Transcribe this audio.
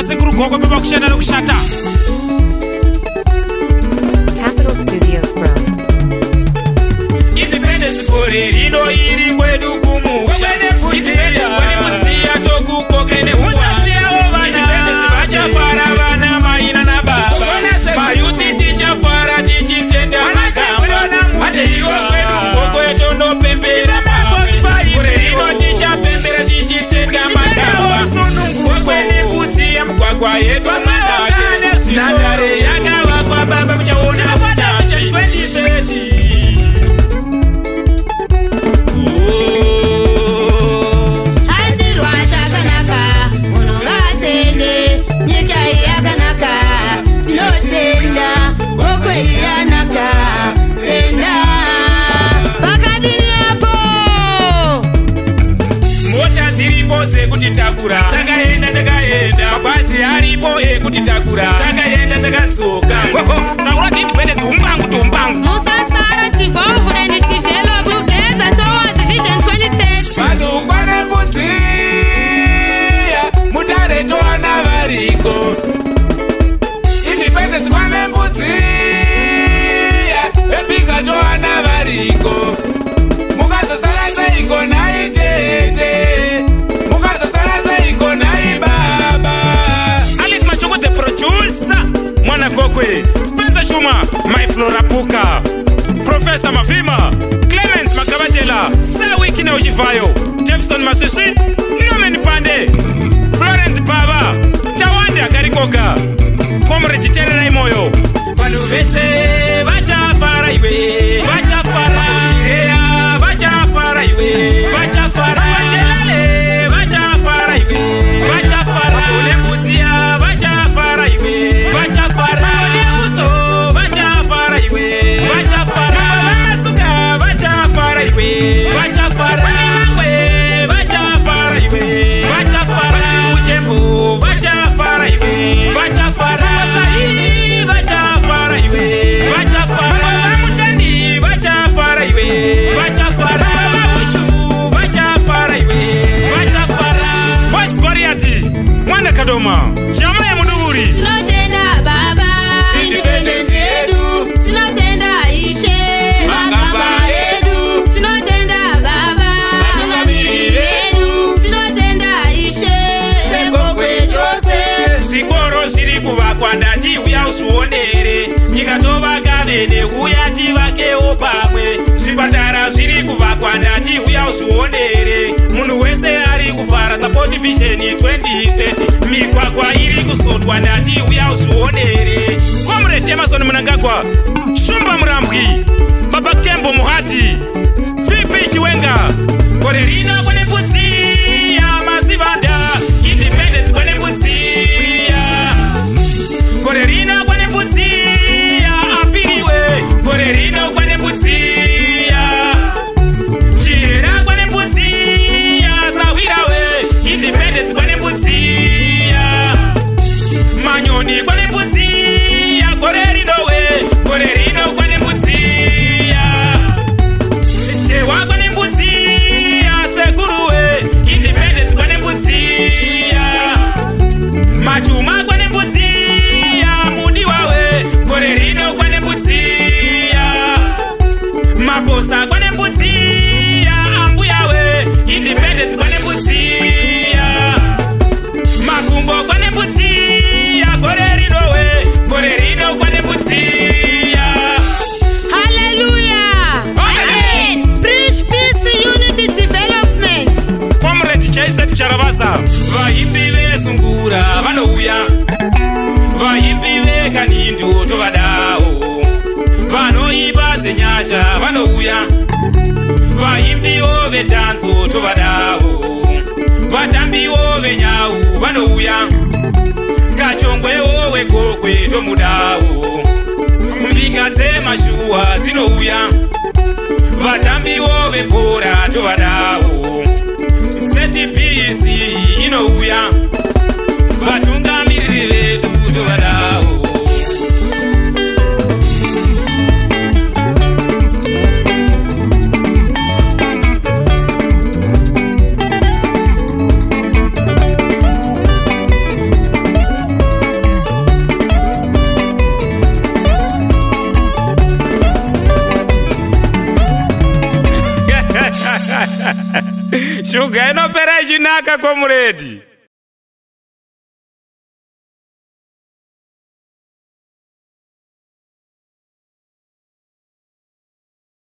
sekuru goko baba kushanda nokushata. Capital Studios Pro. Independence kore rino iri kwedu kumu. Independence kwani muziya toku koke ne huwa. Independence vachafara vana maina na baba. Mayuti tichafara tichitenda makamba. Ate iwa kwedu koko etondo pembera mawe. Kore rino tichapembera tichitenda makamba. Kwene kuziya mkwakwa yedu madake. Nadare yaka wakwa baba mchaona kudachi 2030. Takura takaenda basi haripo ekutitakura takaenda takadzoka sakurati independence umbangu tombangu musasara devolve and develop together towards vision 2030 vanokwana mudziya mutare towana variko independence kwane mudziya vepinga towana variko mukazosara seiko naitete Kokwe, Spencer Shuma, My Flora Puka, Professor Mafima, Clemens Makabatela, Sawi Kine Ojifayo, Jefferson Masushi, Nomen Pande, Florence Pava, Tawanda Garikoga, Comrade Terra Moyo, Paluvese, Vacha Faraiwe, Vacha Faraiwe, Vacha Faraiwe, Vacha Faraiwe, Vacha Faraiwe, Vacha Faraiwe, Butia, Vacha Faraiwe, Vacha Faraiwe. Kadoma, chama ya Muduguri. Tunatenda baba, independence yedu. Tunatenda ishe, makamba yedu. Tunatenda baba, matungamiri yedu. Tunatenda ishe, seko kwechose. Sikoro shiri kuvakwa ndati uya usuonere. Nyika tovakavene uya tivake opamwe. Zvipatara zviri kuvakwa ndati uya usuonere. Munhu wese ari kufara support vision 2030. Migwagwa iri kusotwa ndati uya uzvionere. Comrade Emerson Mnangagwa, Shumba Murambwi, Baba Kembo Muhati, VP Chiwenga, kore rino kwane Budziya Masivanda, independence kwane Budziya, kore rino kwane Budziya apiriwe, kore rino kwane Budziya, Chira kwane Budziya zawirawe, independence kwane Budziya, Manyoni kwane Budziya, kore rino kwane Budziya, Tewa kwane Budziya, Sekuruwe, independence kwane Budziya, Machuma kwane Budziya, Mudiwawe, kore rino kwane Budziya, Maposa kwane Budziya, Ambuyawe, independence kwane Budziya, Makumbo kwane Budziya, kore rino kwane Budziya. Hallelujah. Amen. Preach peace, unity, development. Comrade Jaiset Charavaza, vaimbi vesungura vanouya, vaimbi vekanindo tovadawo, vanoipa dzenyasha vanouya, vaimbiwo vetanzo tovadawo, vatambiwo venyau vanouya, kachongwewo wegokwe tomudawo, mbinga dzemashuwa dzinouya, vatambiwo vebhora tovadawo, ZPC inouya, vatungamiriri vedu tovadawo. Shuga inopera ichinaka komuredi.